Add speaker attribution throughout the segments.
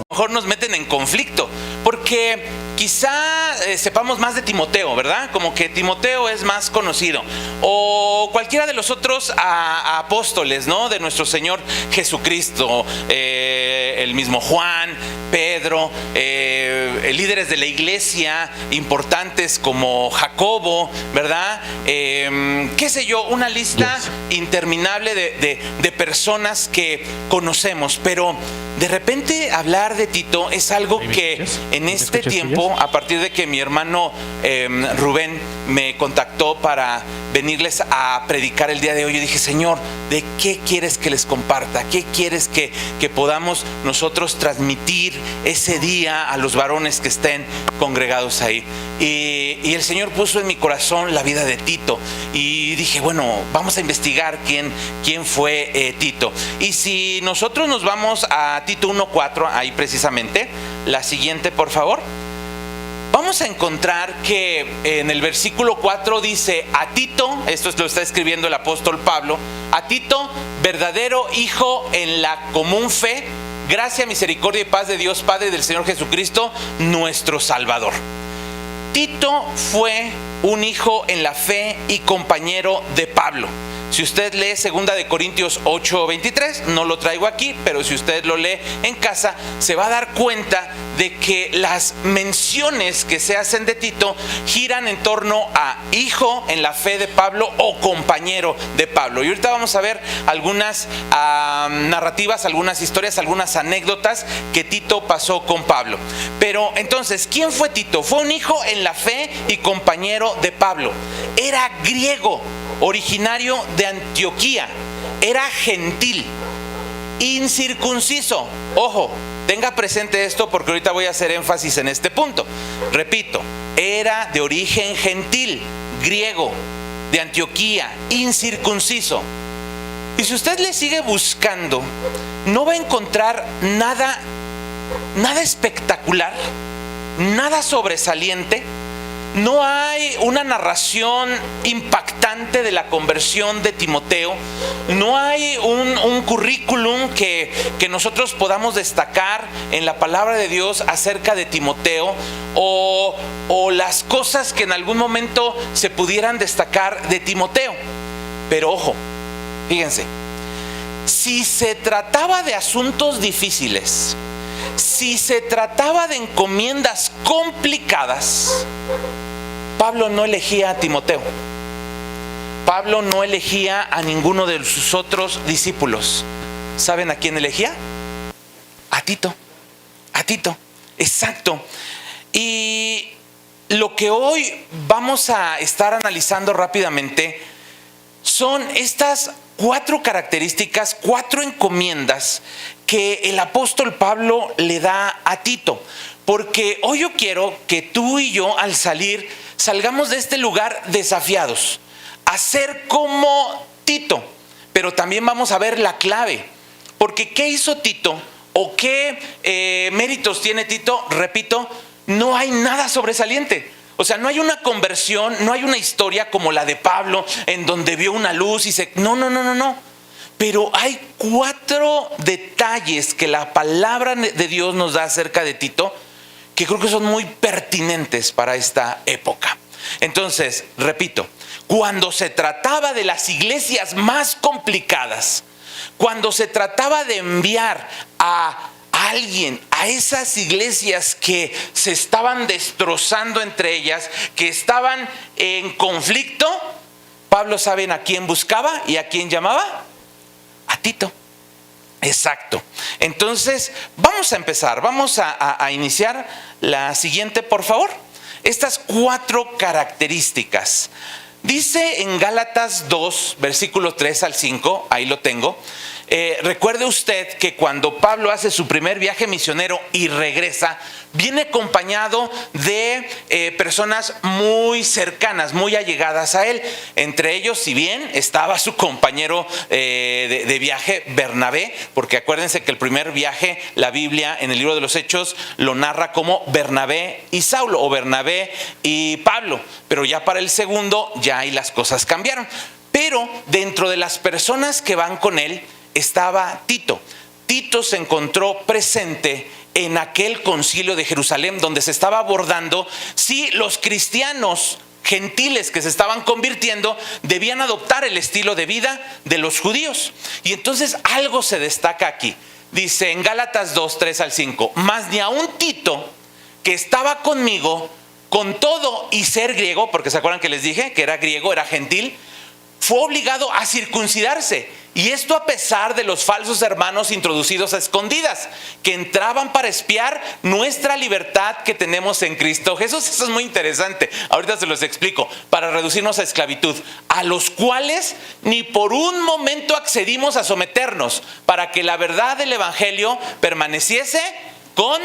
Speaker 1: Mejor nos meten en conflicto, porque quizá sepamos más de Timoteo, ¿verdad? Como que Timoteo es más conocido, o cualquiera de los otros apóstoles, ¿no? De nuestro Señor Jesucristo, el mismo Juan, Pedro, líderes de la iglesia importantes como Jacobo, ¿verdad? Qué sé yo, una lista interminable de personas que conocemos, pero de repente hablar de Tito es algo que en este tiempo, a partir de que mi hermano Rubén me contactó para venirles a predicar el día de hoy, yo dije: Señor, ¿de qué quieres que les comparta? ¿Qué quieres que podamos nosotros transmitir ese día a los varones que estén congregados ahí? Y el Señor puso en mi corazón la vida de Tito, y dije: bueno, vamos a investigar quién fue Tito. Y si nosotros nos vamos a Tito 1:4, ahí precisamente, la siguiente por favor, vamos a encontrar que en el versículo 4 dice: a Tito, esto lo está escribiendo el apóstol Pablo, a Tito, verdadero hijo en la común fe, gracia, misericordia y paz de Dios Padre y del Señor Jesucristo, nuestro Salvador. Tito fue un hijo en la fe y compañero de Pablo. Si usted lee 2 de Corintios 8:23, no lo traigo aquí, pero si usted lo lee en casa, se va a dar cuenta de que las menciones que se hacen de Tito giran en torno a hijo en la fe de Pablo o compañero de Pablo. Y ahorita vamos a ver algunas narrativas, algunas historias, algunas anécdotas que Tito pasó con Pablo. Pero entonces, ¿quién fue Tito? Fue un hijo en la fe y compañero de Pablo. Era griego, originario de Antioquía, era gentil, incircunciso. Ojo, tenga presente esto porque ahorita voy a hacer énfasis en este punto. Repito, era de origen gentil, griego, de Antioquía, incircunciso. Y si usted le sigue buscando, no va a encontrar nada espectacular, nada sobresaliente. No hay una narración impactante de la conversión de Timoteo. No hay un currículum que nosotros podamos destacar en la palabra de Dios acerca de Timoteo, o las cosas que en algún momento se pudieran destacar de Timoteo. Pero ojo, fíjense, si se trataba de asuntos difíciles, si se trataba de encomiendas complicadas, Pablo no elegía a Timoteo. Pablo no elegía a ninguno de sus otros discípulos. ¿Saben a quién elegía? A Tito. A Tito, exacto. Y lo que hoy vamos a estar analizando rápidamente son estas 4 características, 4 encomiendas que el apóstol Pablo le da a Tito. Porque hoy yo quiero que tú y yo, al salir, salgamos de este lugar desafiados a ser como Tito. Pero también vamos a ver la clave. Porque ¿qué hizo Tito? ¿O qué méritos tiene Tito? Repito, no hay nada sobresaliente. O sea, no hay una conversión, no hay una historia como la de Pablo, en donde vio una luz y se... No. Pero hay 4 detalles que la palabra de Dios nos da acerca de Tito, que creo que son muy pertinentes para esta época. Entonces, repito, cuando se trataba de las iglesias más complicadas, cuando se trataba de enviar a alguien, a esas iglesias que se estaban destrozando entre ellas, que estaban en conflicto, Pablo, ¿saben a quién buscaba y a quién llamaba? A Tito. Exacto. Entonces, vamos a empezar, vamos a iniciar la siguiente, por favor. Estas 4 características. Dice en Gálatas 2, versículo 3 al 5, ahí lo tengo. Recuerde usted que cuando Pablo hace su primer viaje misionero y regresa, viene acompañado de personas muy cercanas, muy allegadas a él. Entre ellos, si bien estaba su compañero de viaje, Bernabé, porque acuérdense que el primer viaje, la Biblia en el libro de los Hechos lo narra como Bernabé y Saulo, o Bernabé y Pablo, pero ya para el segundo ya ahí las cosas cambiaron. Pero dentro de las personas que van con él estaba Tito. Tito se encontró presente en aquel concilio de Jerusalén donde se estaba abordando si los cristianos gentiles que se estaban convirtiendo debían adoptar el estilo de vida de los judíos. Y entonces algo se destaca aquí. Dice en Gálatas 2, 3 al 5, mas ni aun Tito, que estaba conmigo, con todo y ser griego, porque se acuerdan que les dije que era griego, era gentil, fue obligado a circuncidarse, y esto a pesar de los falsos hermanos introducidos a escondidas, que entraban para espiar nuestra libertad que tenemos en Cristo Jesús. Eso es muy interesante, ahorita se los explico, para reducirnos a esclavitud, a los cuales ni por un momento accedimos a someternos, para que la verdad del evangelio permaneciese con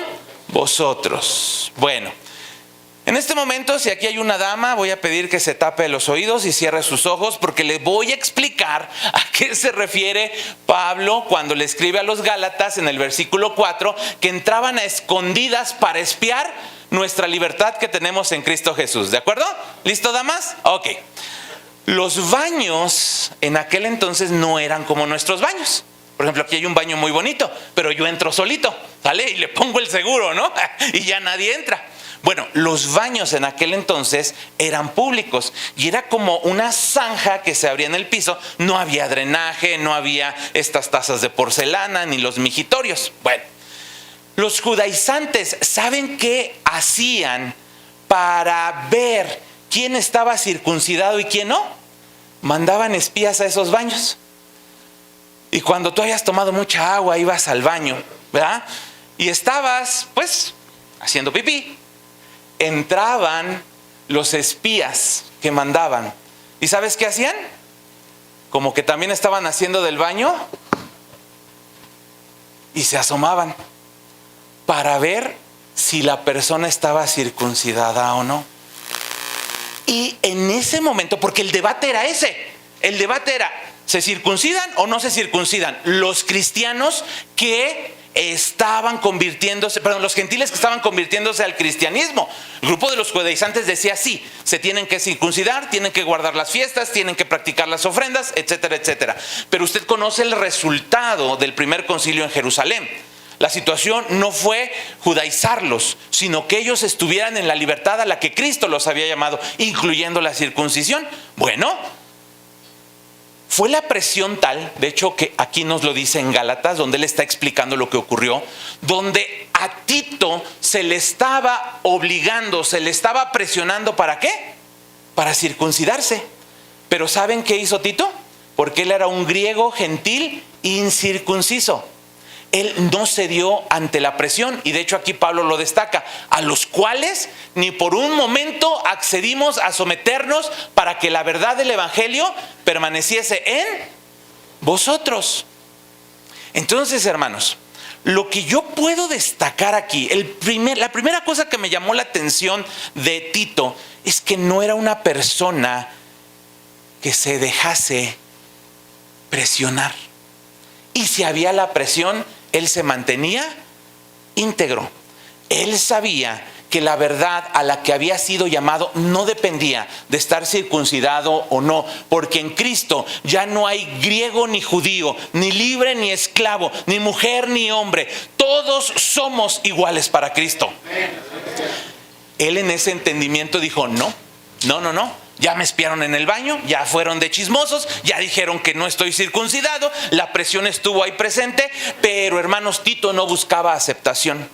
Speaker 1: vosotros. Bueno, en este momento, si aquí hay una dama, voy a pedir que se tape los oídos y cierre sus ojos, porque le voy a explicar a qué se refiere Pablo cuando le escribe a los Gálatas en el versículo 4, que entraban a escondidas para espiar nuestra libertad que tenemos en Cristo Jesús. ¿De acuerdo? ¿Listo, damas? Ok. Los baños en aquel entonces no eran como nuestros baños. Por ejemplo, aquí hay un baño muy bonito, pero yo entro solito, ¿sale? Y le pongo el seguro, ¿no? Y ya nadie entra. Bueno, los baños en aquel entonces eran públicos y era como una zanja que se abría en el piso. No había drenaje, no había estas tazas de porcelana ni los mijitorios. Bueno, los judaizantes, ¿saben qué hacían para ver quién estaba circuncidado y quién no? Mandaban espías a esos baños. Y cuando tú hayas tomado mucha agua, ibas al baño, ¿verdad? Y estabas, pues, haciendo pipí. Entraban los espías que mandaban. ¿Y sabes qué hacían? Como que también estaban haciendo del baño y se asomaban para ver si la persona estaba circuncidada o no. Y en ese momento, porque el debate era ese, el debate era, ¿se circuncidan o no se circuncidan? Los cristianos que estaban convirtiéndose, perdón, los gentiles que estaban convirtiéndose al cristianismo. El grupo de los judaizantes decía sí, se tienen que circuncidar, tienen que guardar las fiestas, tienen que practicar las ofrendas, etcétera, etcétera. Pero usted conoce el resultado del primer concilio en Jerusalén. La situación no fue judaizarlos, sino que ellos estuvieran en la libertad a la que Cristo los había llamado, incluyendo la circuncisión. Bueno, fue la presión tal, de hecho que aquí nos lo dice en Gálatas, donde él está explicando lo que ocurrió, donde a Tito se le estaba obligando, se le estaba presionando, ¿para qué? Para circuncidarse. Pero ¿saben qué hizo Tito? Porque él era un griego gentil incircunciso. Él no cedió ante la presión, y de hecho aquí Pablo lo destaca, a los cuales ni por un momento accedimos a someternos para que la verdad del evangelio permaneciese en vosotros. Entonces, hermanos, lo que yo puedo destacar aquí, la primera cosa que me llamó la atención de Tito es que no era una persona que se dejase presionar. Y si había la presión, él se mantenía íntegro. Él sabía que la verdad a la que había sido llamado no dependía de estar circuncidado o no, porque en Cristo ya no hay griego ni judío, ni libre ni esclavo, ni mujer ni hombre. Todos somos iguales para Cristo. Él en ese entendimiento dijo, no. Ya me espiaron en el baño, ya fueron de chismosos, ya dijeron que no estoy circuncidado, la presión estuvo ahí presente, pero hermanos, Tito no buscaba aceptación.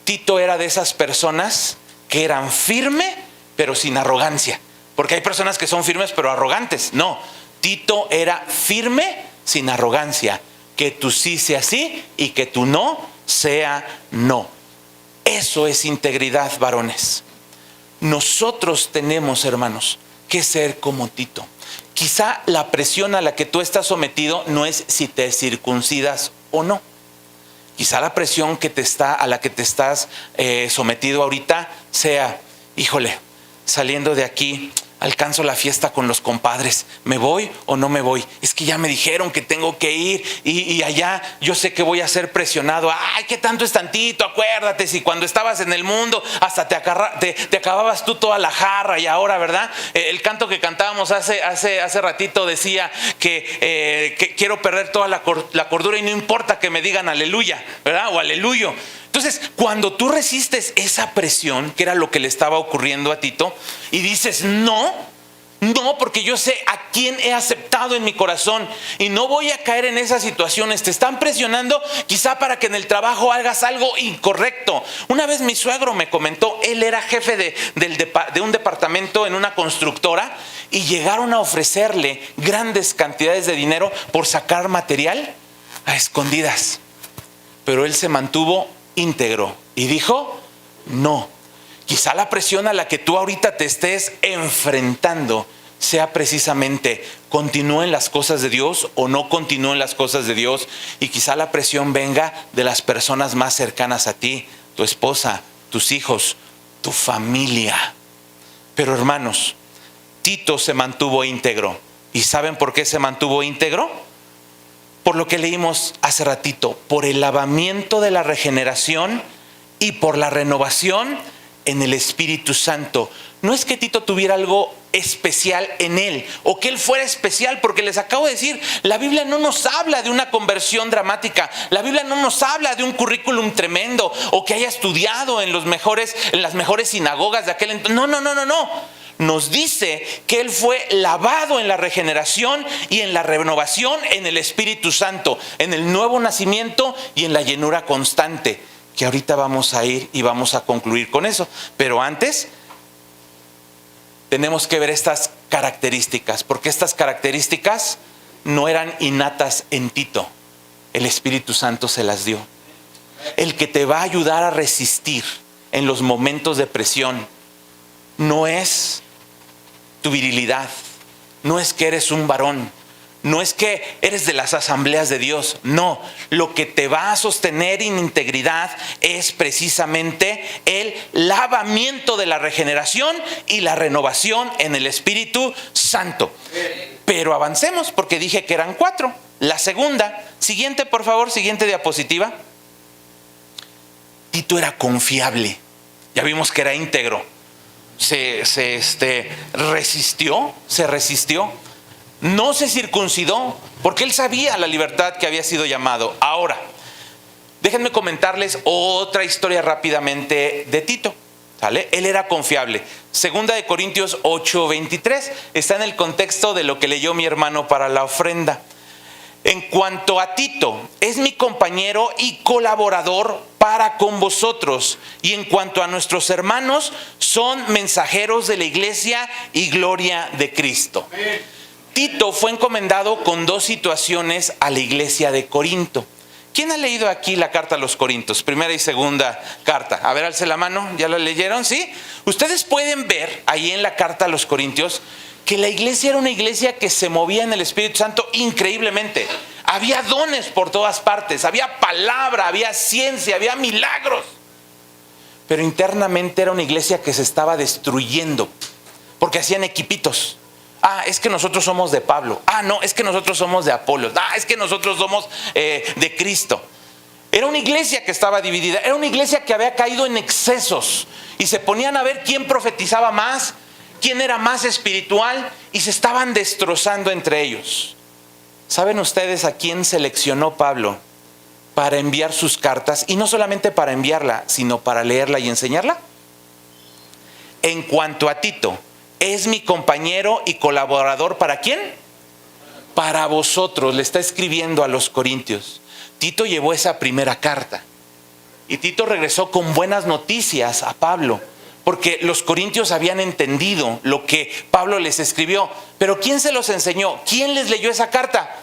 Speaker 1: Tito era de esas personas que eran firmes, pero sin arrogancia. Porque hay personas que son firmes, pero arrogantes. No, Tito era firme, sin arrogancia. Que tu sí sea sí y que tu no sea no. Eso es integridad, varones. Nosotros tenemos, hermanos, que ser como Tito. Quizá la presión a la que tú estás sometido no es si te circuncidas o no. Quizá la presión a la que te estás sometido ahorita sea, híjole, saliendo de aquí, alcanzo la fiesta con los compadres, ¿me voy o no me voy? Es que ya me dijeron que tengo que ir y allá yo sé que voy a ser presionado. Ay, ¿qué tanto es tantito? Acuérdate, si cuando estabas en el mundo hasta te acababas tú toda la jarra y ahora, ¿verdad? El canto que cantábamos hace ratito decía que quiero perder toda la cordura y no importa que me digan aleluya, ¿verdad? O aleluyo. Entonces, cuando tú resistes esa presión, que era lo que le estaba ocurriendo a Tito, y dices, no, porque yo sé a quién he aceptado en mi corazón y no voy a caer en esas situaciones. Te están presionando quizá para que en el trabajo hagas algo incorrecto. Una vez mi suegro me comentó, él era jefe de un departamento en una constructora y llegaron a ofrecerle grandes cantidades de dinero por sacar material a escondidas. Pero él se mantuvo íntegro y dijo, no. Quizá la presión a la que tú ahorita te estés enfrentando sea precisamente continúe en las cosas de Dios o no continúe en las cosas de Dios, y quizá la presión venga de las personas más cercanas a ti, tu esposa, tus hijos, tu familia. Pero hermanos, Tito se mantuvo íntegro. ¿Y saben por qué se mantuvo íntegro? Por lo que leímos hace ratito, por el lavamiento de la regeneración y por la renovación en el Espíritu Santo. No es que Tito tuviera algo especial en él o que él fuera especial, porque les acabo de decir, la Biblia no nos habla de una conversión dramática, la Biblia no nos habla de un currículum tremendo o que haya estudiado en las mejores sinagogas de aquel entonces. No. Nos dice que él fue lavado en la regeneración y en la renovación en el Espíritu Santo, en el nuevo nacimiento y en la llenura constante, que ahorita vamos a ir y vamos a concluir con eso. Pero antes tenemos que ver estas características, porque estas características no eran innatas en Tito, el Espíritu Santo se las dio. El que te va a ayudar a resistir en los momentos de presión no es tu virilidad, no es que eres un varón, no es que eres de las asambleas de Dios, no. Lo que te va a sostener en integridad es precisamente el lavamiento de la regeneración y la renovación en el Espíritu Santo. Pero avancemos, porque dije que eran 4. La segunda, siguiente por favor, siguiente diapositiva. Tito era confiable, ya vimos que era íntegro. Se resistió, no se circuncidó, porque él sabía la libertad que había sido llamado. Ahora, déjenme comentarles otra historia rápidamente de Tito, ¿sale? Él era confiable. Segunda de Corintios 8:23, está en el contexto de lo que leyó mi hermano para la ofrenda. En cuanto a Tito, es mi compañero y colaborador para con vosotros. Y en cuanto a nuestros hermanos, son mensajeros de la iglesia y gloria de Cristo. Tito fue encomendado con 2 situaciones a la iglesia de Corinto. ¿Quién ha leído aquí la carta a los Corintios? Primera y segunda carta. A ver, alce la mano. ¿Ya la leyeron? ¿Sí? Ustedes pueden ver ahí en la carta a los Corintios que la iglesia era una iglesia que se movía en el Espíritu Santo increíblemente. Había dones por todas partes, había palabra, había ciencia, había milagros. Pero internamente era una iglesia que se estaba destruyendo, porque hacían equipitos. Es que nosotros somos de Pablo. No, es que nosotros somos de Apolos. Es que nosotros somos de Cristo. Era una iglesia que estaba dividida, era una iglesia que había caído en excesos y se ponían a ver quién profetizaba más, quién era más espiritual, y se estaban destrozando entre ellos. ¿Saben ustedes a quién seleccionó Pablo para enviar sus cartas? Y no solamente para enviarla, sino para leerla y enseñarla. en cuanto a Tito, es mi compañero y colaborador. ¿Para quién? Para vosotros. Le está escribiendo a los corintios. Tito llevó esa primera carta y Tito regresó con buenas noticias a Pablo, porque los corintios habían entendido lo que Pablo les escribió. Pero ¿quién se los enseñó? ¿Quién les leyó esa carta?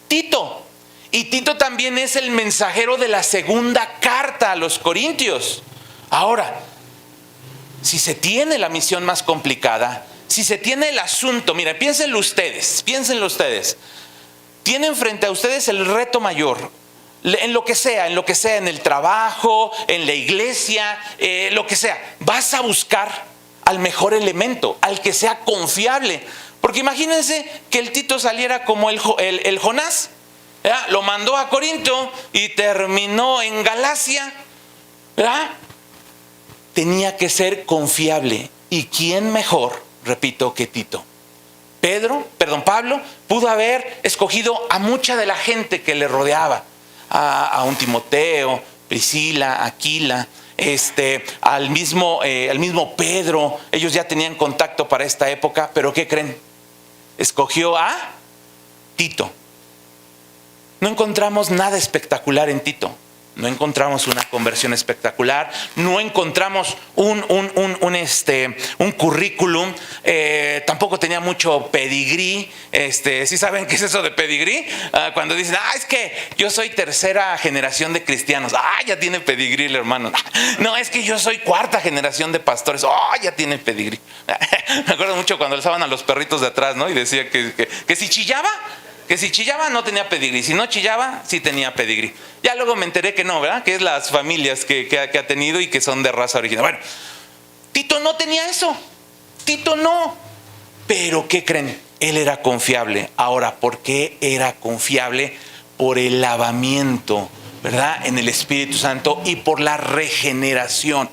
Speaker 1: Tito. Y Tito también es el mensajero de la segunda carta a los corintios. Ahora, si se tiene la misión más complicada, si se tiene el asunto, mira, piénsenlo ustedes. Tienen frente a ustedes el reto mayor, en lo que sea, en el trabajo, en la iglesia, lo que sea. Vas a buscar al mejor elemento, al que sea confiable. Porque imagínense que el Tito saliera como el Jonás. ¿Verdad? Lo mandó a Corinto y terminó en Galacia. ¿Verdad? Tenía que ser confiable. ¿Y quién mejor, repito, que Tito? Pablo pudo haber escogido a mucha de la gente que le rodeaba. A un Timoteo, Priscila, Aquila, al mismo Pedro. Ellos ya tenían contacto para esta época, pero ¿qué creen? Escogió a Tito. No encontramos nada espectacular en Tito. No encontramos una conversión espectacular, no encontramos un currículum, tampoco tenía mucho pedigrí. ¿Sí saben qué es eso de pedigrí? Cuando dicen, es que yo soy tercera generación de cristianos, ya tiene pedigrí el hermano. No, es que yo soy cuarta generación de pastores, ya tiene pedigrí. Me acuerdo mucho cuando les daban a los perritos de atrás, ¿no? Y decía que si chillaba, no tenía pedigrí, si no chillaba, sí tenía pedigrí. Ya luego me enteré que no, ¿verdad? Que es las familias que ha tenido y que son de raza original. Bueno, Tito no tenía eso. Tito no. Pero ¿qué creen? Él era confiable. Ahora, ¿por qué era confiable? Por el lavamiento, ¿verdad? En el Espíritu Santo y por la regeneración.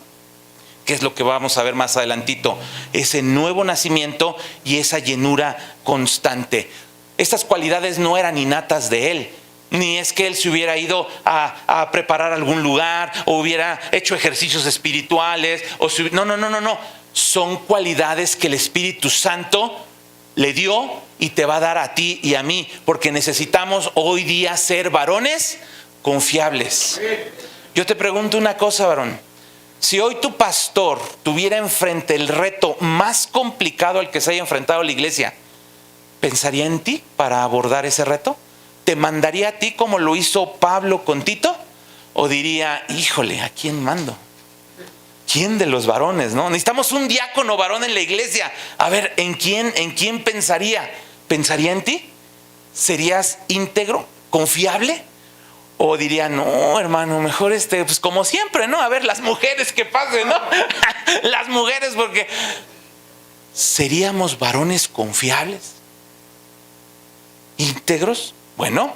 Speaker 1: ¿Qué es lo que vamos a ver más adelantito? Ese nuevo nacimiento y esa llenura constante. Estas cualidades no eran innatas de él, ni es que él se hubiera ido a preparar algún lugar o hubiera hecho ejercicios espirituales. No. Son cualidades que el Espíritu Santo le dio y te va a dar a ti y a mí, porque necesitamos hoy día ser varones confiables. Yo te pregunto una cosa, varón. Si hoy tu pastor tuviera enfrente el reto más complicado al que se haya enfrentado la iglesia, ¿pensaría en ti para abordar ese reto? ¿Te mandaría a ti como lo hizo Pablo con Tito? ¿O diría, híjole, ¿a quién mando? ¿Quién de los varones, no? Necesitamos un diácono varón en la iglesia. A ver, ¿en quién pensaría? ¿Pensaría en ti? ¿Serías íntegro, confiable? ¿O diría, no, hermano, mejor pues como siempre, ¿no? A ver, las mujeres que pasen, ¿no? Las mujeres, porque ¿seríamos varones confiables? ¿Íntegros? Bueno,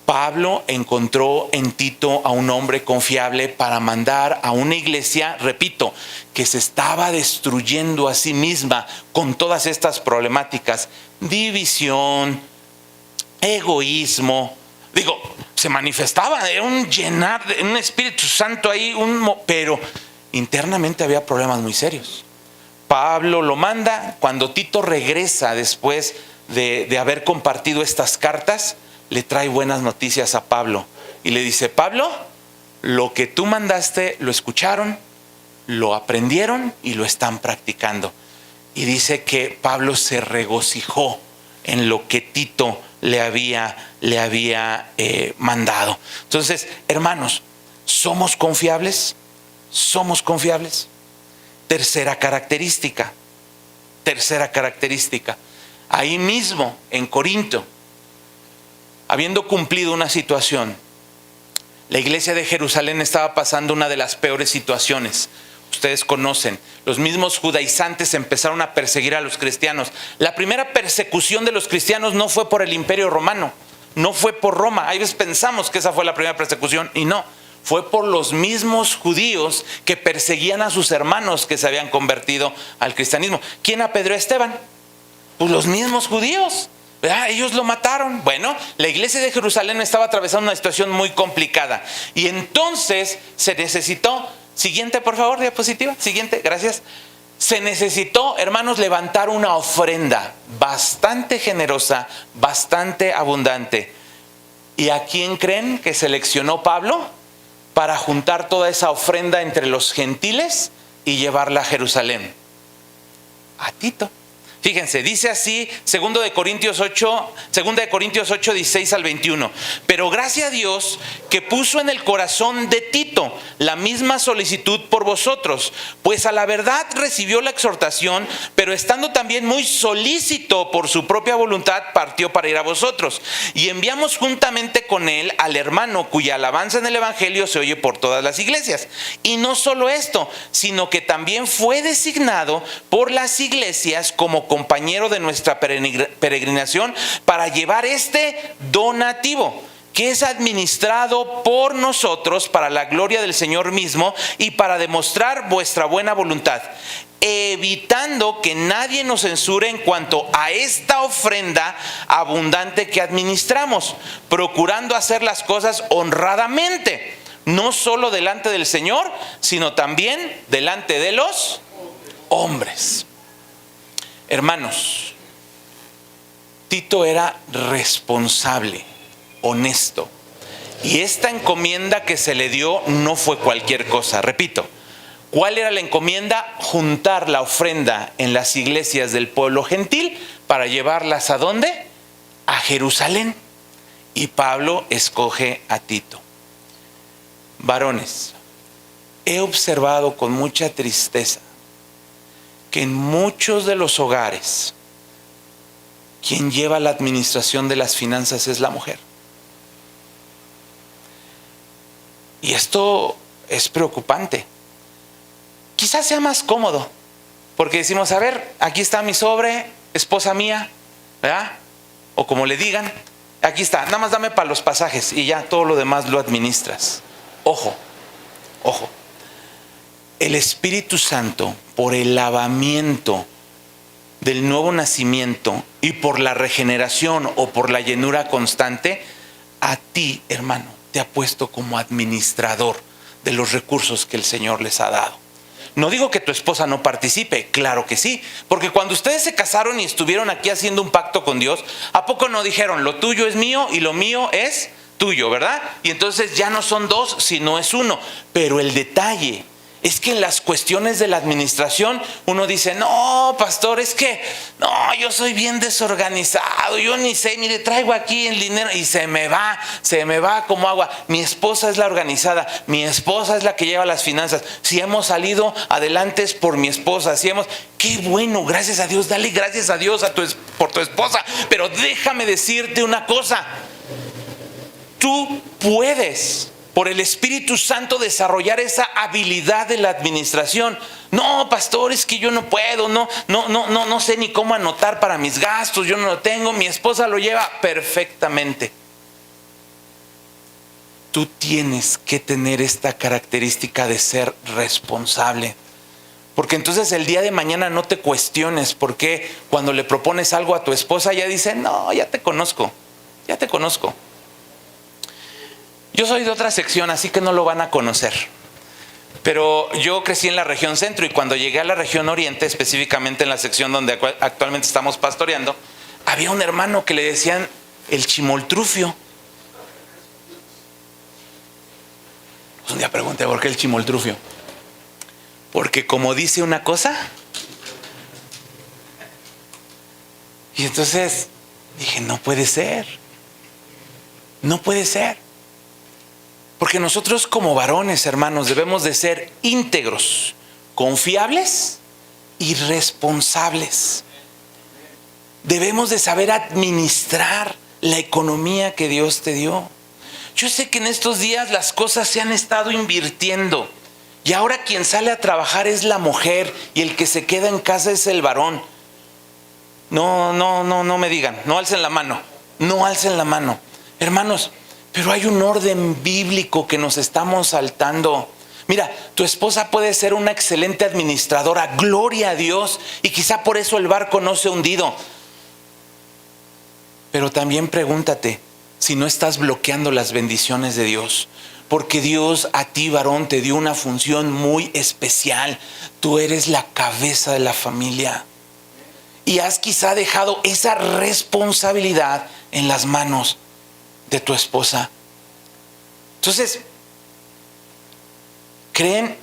Speaker 1: Pablo encontró en Tito a un hombre confiable para mandar a una iglesia, repito, que se estaba destruyendo a sí misma con todas estas problemáticas: división, egoísmo. Se manifestaba, era un llenar de un Espíritu Santo ahí, pero internamente había problemas muy serios. Pablo lo manda. Cuando Tito regresa después de haber compartido estas cartas, le trae buenas noticias a Pablo y le dice: Pablo, lo que tú mandaste lo escucharon, lo aprendieron y lo están practicando. Y dice que Pablo se regocijó en lo que Tito le había mandado. Entonces, hermanos, ¿somos confiables? ¿Somos confiables? Tercera característica. Ahí mismo, en Corinto, habiendo cumplido una situación, la iglesia de Jerusalén estaba pasando una de las peores situaciones. Ustedes conocen, los mismos judaizantes empezaron a perseguir a los cristianos. La primera persecución de los cristianos no fue por el Imperio Romano, no fue por Roma. A veces pensamos que esa fue la primera persecución y no. Fue por los mismos judíos que perseguían a sus hermanos que se habían convertido al cristianismo. ¿Quién apedreó a Esteban? Pues los mismos judíos, ¿verdad? Ellos lo mataron. Bueno, la iglesia de Jerusalén estaba atravesando una situación muy complicada y entonces se necesitó, siguiente por favor, diapositiva, siguiente, gracias. se necesitó, hermanos, levantar una ofrenda bastante generosa, bastante abundante. ¿Y a quién creen que seleccionó Pablo para juntar toda esa ofrenda entre los gentiles y llevarla a Jerusalén? A Tito. Fíjense, dice así, 2 de Corintios 8, 16 al 21. Pero gracias a Dios que puso en el corazón de Tito la misma solicitud por vosotros, pues a la verdad recibió la exhortación, pero estando también muy solícito por su propia voluntad, partió para ir a vosotros. Y enviamos juntamente con él al hermano cuya alabanza en el evangelio se oye por todas las iglesias. Y no solo esto, sino que también fue designado por las iglesias como compañero de nuestra peregrinación para llevar este donativo, que es administrado por nosotros para la gloria del Señor mismo y para demostrar vuestra buena voluntad, evitando que nadie nos censure en cuanto a esta ofrenda abundante que administramos, procurando hacer las cosas honradamente, no solo delante del Señor, sino también delante de los hombres. Hermanos, Tito era responsable, honesto. Y esta encomienda que se le dio no fue cualquier cosa. Repito, ¿cuál era la encomienda? Juntar la ofrenda en las iglesias del pueblo gentil para llevarlas ¿a dónde? A Jerusalén. Y Pablo escoge a Tito. Varones, he observado con mucha tristeza que en muchos de los hogares quien lleva la administración de las finanzas es la mujer. Y esto es preocupante. Quizás sea más cómodo, porque decimos, a ver, aquí está mi sobre, esposa mía, ¿verdad? O como le digan, aquí está, nada más dame para los pasajes y ya todo lo demás lo administras. Ojo, ojo. El Espíritu Santo, por el lavamiento del nuevo nacimiento y por la regeneración o por la llenura constante, a ti, hermano, te ha puesto como administrador de los recursos que el Señor les ha dado. No digo que tu esposa no participe, claro que sí, porque cuando ustedes se casaron y estuvieron aquí haciendo un pacto con Dios, ¿a poco no dijeron, lo tuyo es mío y lo mío es tuyo, ¿verdad? Y entonces ya no son dos, sino es uno. Pero el detalle es que en las cuestiones de la administración uno dice, no, pastor, es que no, yo soy bien desorganizado, yo ni sé, mire, traigo aquí el dinero y se me va como agua. Mi esposa es la organizada, mi esposa es la que lleva las finanzas. Si hemos salido adelante es por mi esposa, qué bueno, gracias a Dios, dale gracias a Dios por tu esposa. Pero déjame decirte una cosa, tú puedes por el Espíritu Santo desarrollar esa habilidad de la administración. No, pastor, es que yo no puedo, no sé ni cómo anotar para mis gastos, yo no lo tengo, mi esposa lo lleva perfectamente. Tú tienes que tener esta característica de ser responsable, porque entonces el día de mañana no te cuestiones por qué cuando le propones algo a tu esposa ella dice, no, ya te conozco. Yo soy de otra sección, así que no lo van a conocer. Pero yo crecí en la región centro y cuando llegué a la región oriente, específicamente en la sección donde actualmente estamos pastoreando, había un hermano que le decían el chimoltrufio. Pues un día pregunté, ¿por qué el chimoltrufio? Porque como dice una cosa. Y entonces dije, no puede ser. Porque nosotros como varones, hermanos, debemos de ser íntegros, confiables y responsables. Debemos de saber administrar la economía que Dios te dio. Yo sé que en estos días las cosas se han estado invirtiendo y ahora quien sale a trabajar es la mujer y el que se queda en casa es el varón. No me digan, no alcen la mano. Hermanos, pero hay un orden bíblico que nos estamos saltando. Mira, tu esposa puede ser una excelente administradora, gloria a Dios, y quizá por eso el barco no se ha hundido. Pero también pregúntate si no estás bloqueando las bendiciones de Dios. Porque Dios a ti, varón, te dio una función muy especial. Tú eres la cabeza de la familia. Y has quizá dejado esa responsabilidad en las manos de tu esposa. Entonces, ¿creen?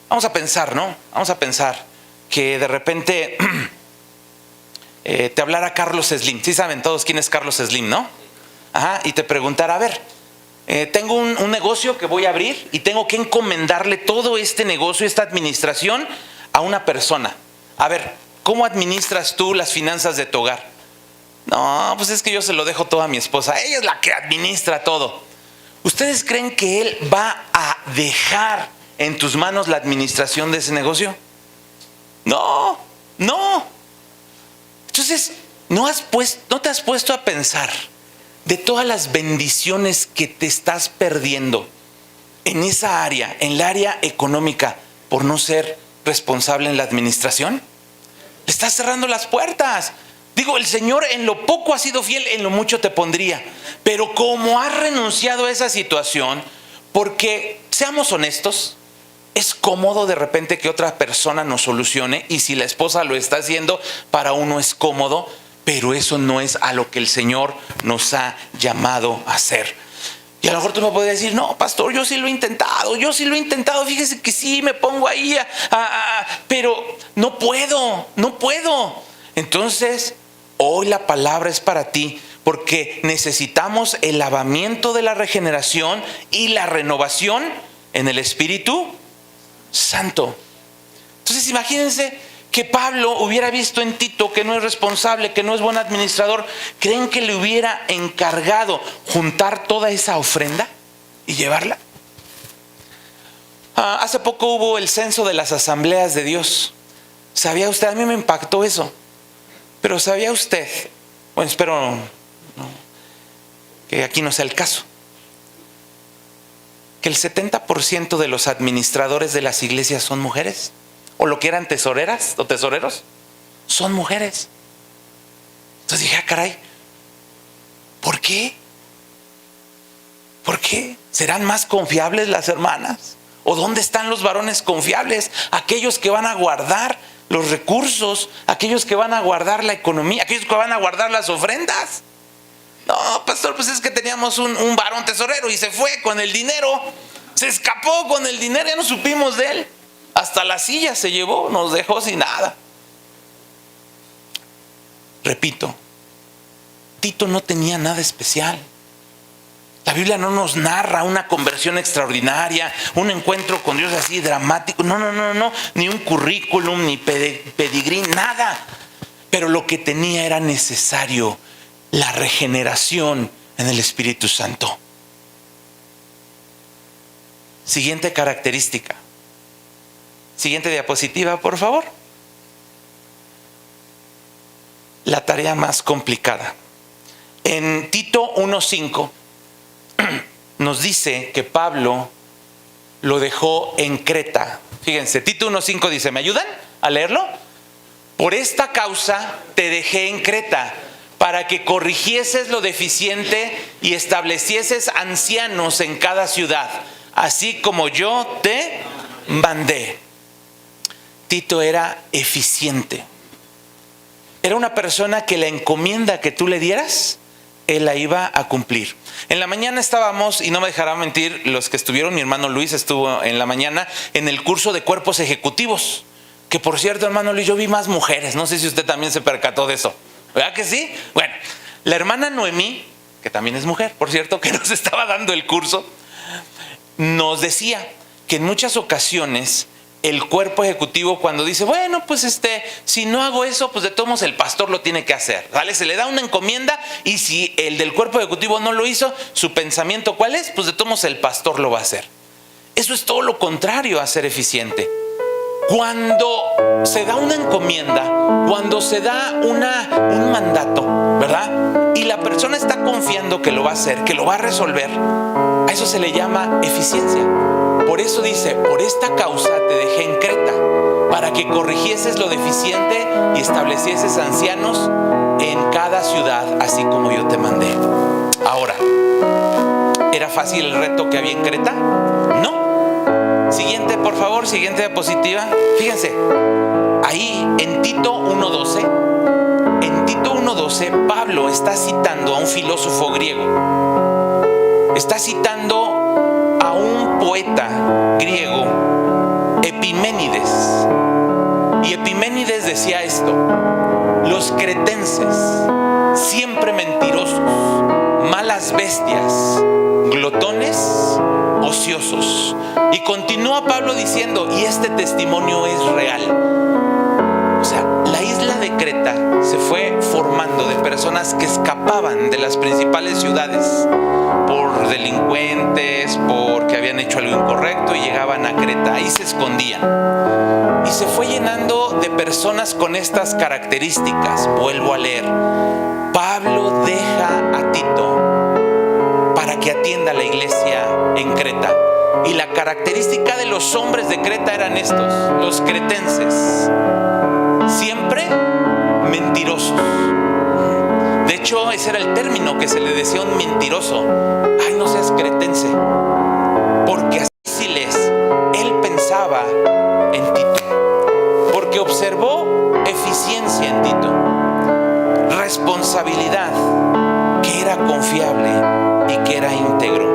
Speaker 1: Vamos a pensar, ¿no? Vamos a pensar que de repente te hablara Carlos Slim. Sí saben todos quién es Carlos Slim, ¿no? Ajá, y te preguntara, a ver, tengo un negocio que voy a abrir y tengo que encomendarle todo este negocio, esta administración a una persona. A ver, ¿cómo administras tú las finanzas de tu hogar? No, pues es que yo se lo dejo todo a mi esposa. Ella es la que administra todo. ¿Ustedes creen que él va a dejar en tus manos la administración de ese negocio? No, no. Entonces, ¿no te has puesto a pensar de todas las bendiciones que te estás perdiendo en esa área, en el área económica, por no ser responsable en la administración? Le estás cerrando las puertas. Digo, el Señor en lo poco ha sido fiel, en lo mucho te pondría. Pero como has renunciado a esa situación, porque seamos honestos, es cómodo de repente que otra persona nos solucione, y si la esposa lo está haciendo, para uno es cómodo, pero eso no es a lo que el Señor nos ha llamado a hacer. Y a lo mejor tú me puedes decir, no, pastor, yo sí lo he intentado, fíjese que sí, me pongo ahí, pero no puedo. Entonces, hoy la palabra es para ti, porque necesitamos el lavamiento de la regeneración y la renovación en el Espíritu Santo. Entonces, imagínense que Pablo hubiera visto en Tito que no es responsable, que no es buen administrador. ¿Creen que le hubiera encargado juntar toda esa ofrenda y llevarla? Hace poco hubo el censo de las asambleas de Dios. ¿Sabía usted? A mí me impactó eso. Pero ¿sabía usted? Bueno, espero que aquí no sea el caso. Que el 70% de los administradores de las iglesias son mujeres. O lo que eran tesoreras o tesoreros, son mujeres. Entonces dije, caray, ¿por qué? ¿Por qué? ¿Serán más confiables las hermanas? ¿O dónde están los varones confiables? Aquellos que van a guardar los recursos, aquellos que van a guardar la economía, aquellos que van a guardar las ofrendas. No, pastor, pues es que teníamos un varón tesorero y se fue con el dinero. Se escapó con el dinero, ya no supimos de él. Hasta la silla se llevó, nos dejó sin nada. Repito, Tito no tenía nada especial. La Biblia no nos narra una conversión extraordinaria, un encuentro con Dios así dramático. No, ni un currículum, ni pedigrí, nada. Pero lo que tenía era necesario, la regeneración en el Espíritu Santo. Siguiente característica. Siguiente diapositiva, por favor. La tarea más complicada. En Tito 1:5 nos dice que Pablo lo dejó en Creta. Fíjense, Tito 1:5 dice, ¿me ayudan a leerlo? Por esta causa te dejé en Creta, para que corrigieses lo deficiente y establecieses ancianos en cada ciudad, así como yo te mandé. Tito era eficiente. Era una persona que la encomienda que tú le dieras, él la iba a cumplir. En la mañana estábamos, y no me dejará mentir los que estuvieron, mi hermano Luis estuvo en la mañana en el curso de cuerpos ejecutivos. Que por cierto, hermano Luis, yo vi más mujeres. No sé si usted también se percató de eso. ¿Verdad que sí? Bueno, la hermana Noemí, que también es mujer, por cierto, que nos estaba dando el curso, nos decía que en muchas ocasiones el cuerpo ejecutivo, cuando dice, bueno, pues si no hago eso, pues de todos modos el pastor lo tiene que hacer, ¿vale? Se le da una encomienda, y si el del cuerpo ejecutivo no lo hizo, su pensamiento, ¿cuál es? Pues de todos modos el pastor lo va a hacer. Eso es todo lo contrario a ser eficiente. Cuando se da una encomienda, cuando se da un mandato, ¿verdad? Y la persona está confiando que lo va a hacer, que lo va a resolver, a eso se le llama eficiencia. Por eso dice, por esta causa te dejé en Creta, para que corrigieses lo deficiente y establecieses ancianos en cada ciudad, así como yo te mandé. Ahora, ¿Era fácil el reto que había en Creta? No. Siguiente, por favor, siguiente diapositiva. Fíjense, ahí en Tito 1:12, Pablo está citando a un filósofo griego. Está citando a un poeta griego, Epiménides. Y Epiménides decía esto: los cretenses, siempre mentirosos, malas bestias, glotones, ociosos. Y continúa Pablo diciendo, y este testimonio es real. O sea, la isla de Creta se fue formando de personas que escapaban de las principales ciudades por delincuentes, porque habían hecho algo incorrecto y llegaban a Creta. Ahí se escondían. Y se fue llenando de personas con estas características. Vuelvo a leer. Pablo deja a Tito para que atienda la iglesia en Creta. Y la característica de los hombres de Creta eran estos, los cretenses. Siempre mentirosos. De hecho, ese era el término que se le decía a un mentiroso. Ay, no seas cretense. Porque así él pensaba en Tito. Porque observó eficiencia en Tito, responsabilidad, que era confiable y que era íntegro.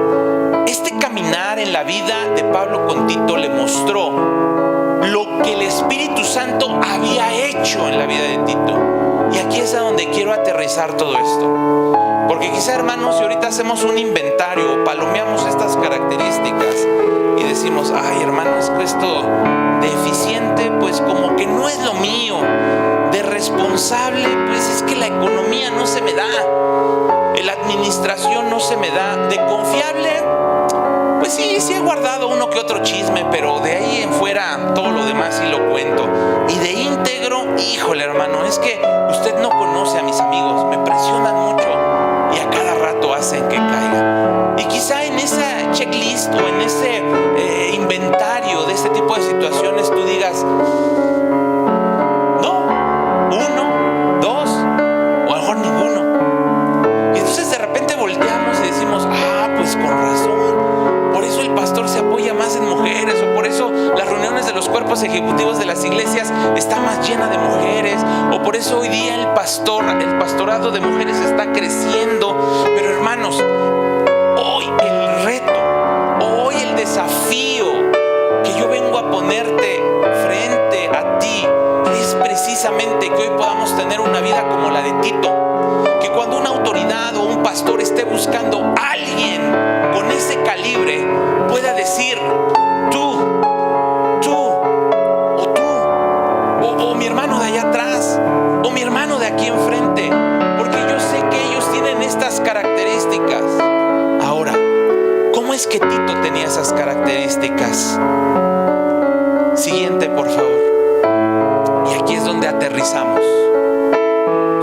Speaker 1: Este caminar en la vida de Pablo con Tito le mostró lo que el Espíritu Santo había hecho en la vida de Tito. Y aquí es a donde quiero aterrizar todo esto. Porque quizá, hermanos, si ahorita hacemos un inventario, palomeamos estas características y decimos, ay, hermanos, esto de eficiente, pues como que no es lo mío. De responsable, pues es que la economía no se me da. La administración no se me da. De confiable, pues sí he guardado uno que otro chisme, pero de ahí en fuera todo lo demás sí lo cuento. Y de íntegro, híjole, hermano, es que usted no conoce a mis amigos, me presionan mucho y a cada rato hacen que caiga. Y quizá en esa checklist o en ese inventario de este tipo de situaciones tú digas, no, uno, dos, o a lo mejor ninguno. Y entonces de repente volteamos y decimos, pues con razón. Por eso el pastor se apoya más en mujeres, o por eso las reuniones de los cuerpos ejecutivos de las iglesias está más llena de mujeres, o por eso hoy día el pastorado de mujeres está creciendo. Pero hermanos, hoy el reto, hoy el desafío que yo vengo a ponerte frente a ti es precisamente que hoy podamos tener una vida como la de Tito. Que cuando una autoridad o un pastor esté buscando a alguien con ese calibre, pueda decir, tú, o mi hermano de allá atrás, o mi hermano de aquí enfrente, porque yo sé que ellos tienen estas características. Ahora, ¿cómo es que Tito tenía esas características? Siguiente, por favor. Y aquí es donde aterrizamos.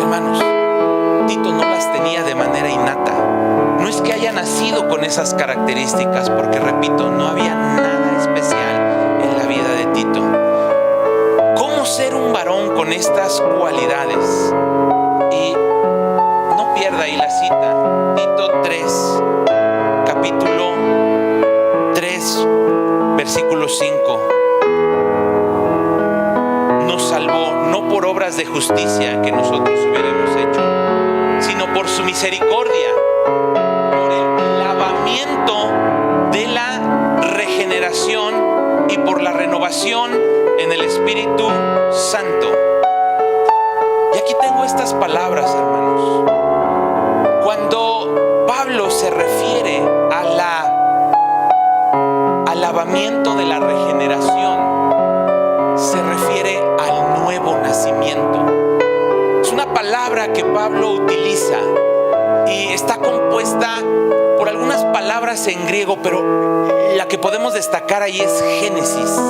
Speaker 1: Hermanos, Tito no las tenía de manera innata. No es que haya nacido con esas características, porque repito, no había nada especial en la vida de Tito. ¿Cómo ser un varón con estas cualidades? Y no pierda ahí la cita. Tito 3, capítulo 3, versículo 5. Nos salvó no por obras de justicia que nosotros hubiéramos hecho, sino por su misericordia, por el lavamiento de la regeneración y por la renovación en el Espíritu Santo. Y aquí tengo estas palabras, hermanos. Cuando Pablo se refiere al lavamiento de la regeneración, se refiere al nuevo nacimiento. Es una palabra que Pablo utiliza y está compuesta por algunas palabras en griego, pero la que podemos destacar ahí es Génesis.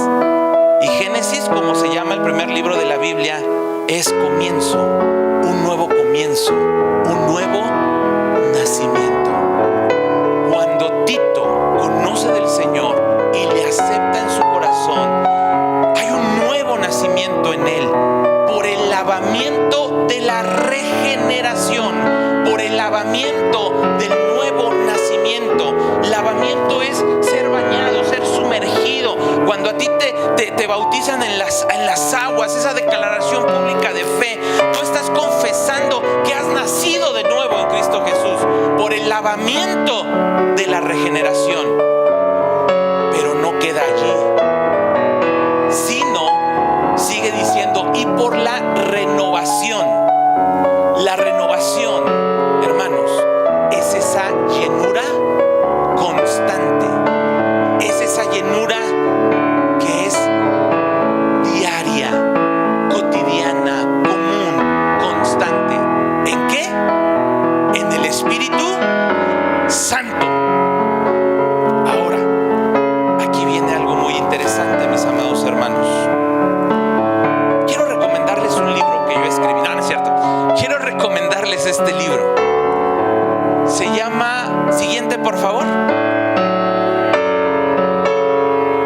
Speaker 1: Y Génesis, como se llama el primer libro de la Biblia, es comienzo, un nuevo comienzo, un nuevo nacimiento. Cuando Tito conoce del Señor y le acepta en su corazón, hay un nuevo nacimiento en él, por el lavamiento de la regeneración, por el lavamiento del nuevo nacimiento. lavamiento. Lavamiento es ser bañado, ser sumergido. Cuando a ti te bautizan en las aguas, esa declaración pública de fe, tú estás confesando que has nacido de nuevo en Cristo Jesús por el lavamiento de la regeneración. Pero no queda allí, sino sigue diciendo, y por la renovación. La renovación, hermanos, es esa llenura constante. Es esa llenura que es diaria, cotidiana, común, constante. ¿En qué? En el Espíritu Santo. Ahora, aquí viene algo muy interesante, mis amados hermanos. Quiero recomendarles un libro que yo escribí. No, no es cierto. Quiero recomendarles este libro. Se llama, siguiente por favor,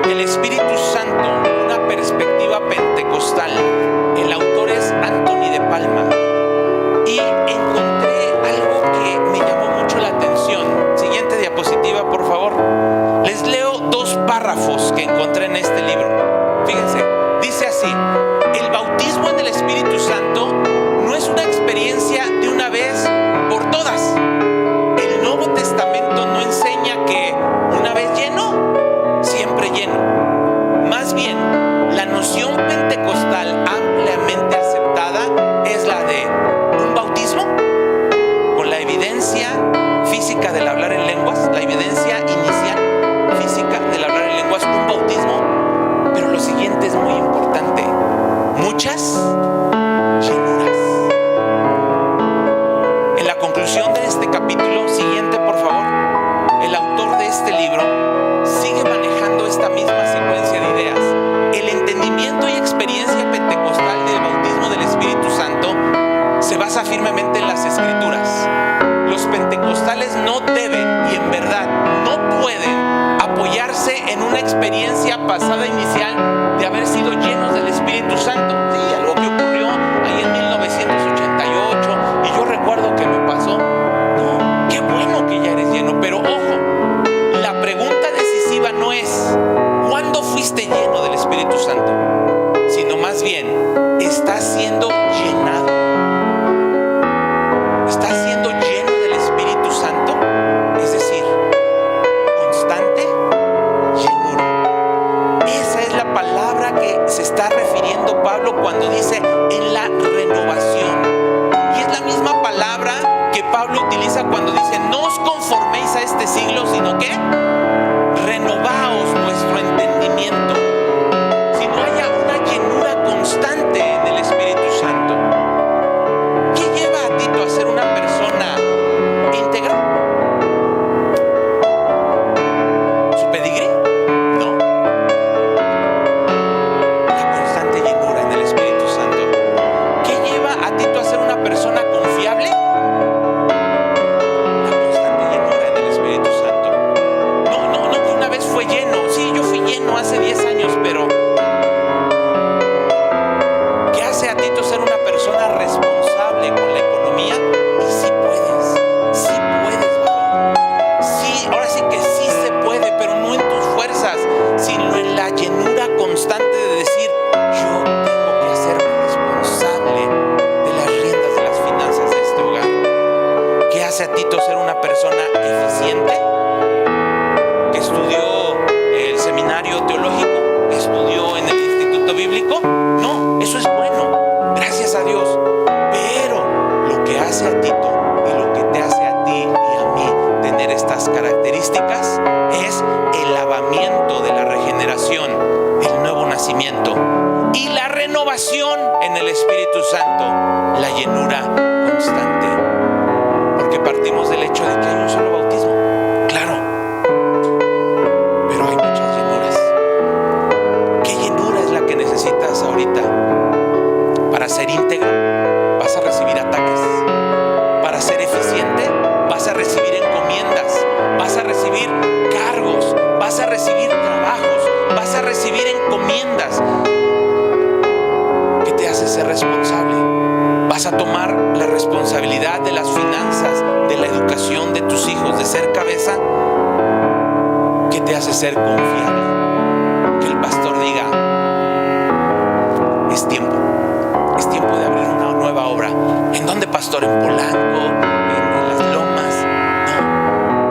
Speaker 1: El Espíritu Santo, una perspectiva pentecostal. El autor es Anthony de Palma. Y encontré algo que me llamó mucho la atención. Siguiente diapositiva por favor. Les leo 2 párrafos que encontré en este libro. Fíjense, dice así: el bautismo en el Espíritu Santo no es una experiencia de una vez por todas. El Nuevo Testamento no enseña que una vez lleno, siempre lleno. Más bien, la noción pentecostal ampliamente aceptada es la de un bautismo con la evidencia física del hablar en lenguas, la evidencia inicial física del hablar en lenguas, un bautismo. Pero lo siguiente es muy importante: muchas llenuras. En la conclusión de este capítulo, siguiente por favor, el autor de este libro sigue manejando esta misma secuencia de ideas. El entendimiento y experiencia pentecostal del bautismo del Espíritu Santo se basa firmemente en las Escrituras. Los pentecostales no deben, y en verdad no pueden, apoyarse en una experiencia pasada inicial de haber sido llenos del Espíritu Santo. Sí, algo que ocurrió ahí en 1988 y yo recuerdo que me pasó. No, qué bueno que ya eres lleno, pero ojo, la pregunta decisiva no es ¿cuándo fuiste lleno del Espíritu Santo?, sino más bien, ¿estás siendo llenado? ¿Estás siendo lleno del Espíritu Santo? Es decir, constante llenura. Esa es la palabra que se está refiriendo Pablo cuando dice en la renovación. Y es la misma palabra que Pablo utiliza cuando dice no os conforméis a este siglo, sino que renovaos vuestro entendimiento. Si no haya una llenura constante en el Espíritu Santo, ¿qué lleva a Tito a ser una persona íntegra? ¿Su pedigrí? No. La constante llenura en el Espíritu Santo. ¿Qué lleva a Tito a ser una persona confiable? La constante llenura en el Espíritu Santo. No que una vez fue lleno. Sí, yo fui lleno hace 10 años, pero ¿qué hace a Tito ser una persona responsable con la economía? Y sí puedes, varón. Sí, ahora sí que sí se puede, pero no en tus fuerzas, sino en la llenura constante de decir, yo tengo que hacerme responsable de las riendas de las finanzas de este hogar. ¿Qué hace a Tito ser una persona eficiente? Que estudió el seminario teológico, que estudió en el instituto bíblico. No, eso es bueno, gracias a Dios. Pero lo que hace a Tito y lo que te hace a ti y a mí tener estas características es el lavamiento de la regeneración, el nuevo nacimiento y la renovación en el Espíritu Santo, la llenura constante. Porque partimos del hecho de que hay un solo bautismo, claro, pero hay muchas llenuras. ¿Qué llenura es la que necesitas ahorita? Para ser íntegro vas a recibir ataques. Para ser eficiente vas a recibir encomiendas, vas a recibir cargos, vas a recibir trabajos, vas a recibir encomiendas que te hacen ser responsable. Vas a tomar la responsabilidad de las finanzas de la educación de tus hijos, de ser cabeza, ¿qué te hace ser confiable? Que el pastor diga, es tiempo de abrir una nueva obra. ¿En dónde, pastor? ¿En Polanco? ¿En las Lomas?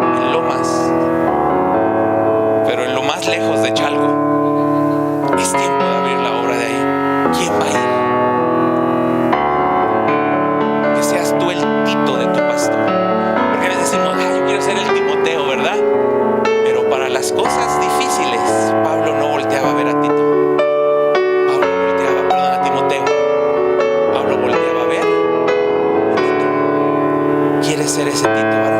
Speaker 1: No, en Lomas, pero en lo más lejos de Chalco. Es tiempo de abrir la obra de ahí. ¿Quién va a ir? Que seas tú el Tito de tu pastor. Porque a veces decimos, yo quiero ser el Timoteo, ¿verdad? Pero para las cosas difíciles, Pablo no volteaba a ver a Tito. A Timoteo. Pablo volteaba a ver a Tito. ¿Quieres ser ese Tito, varón?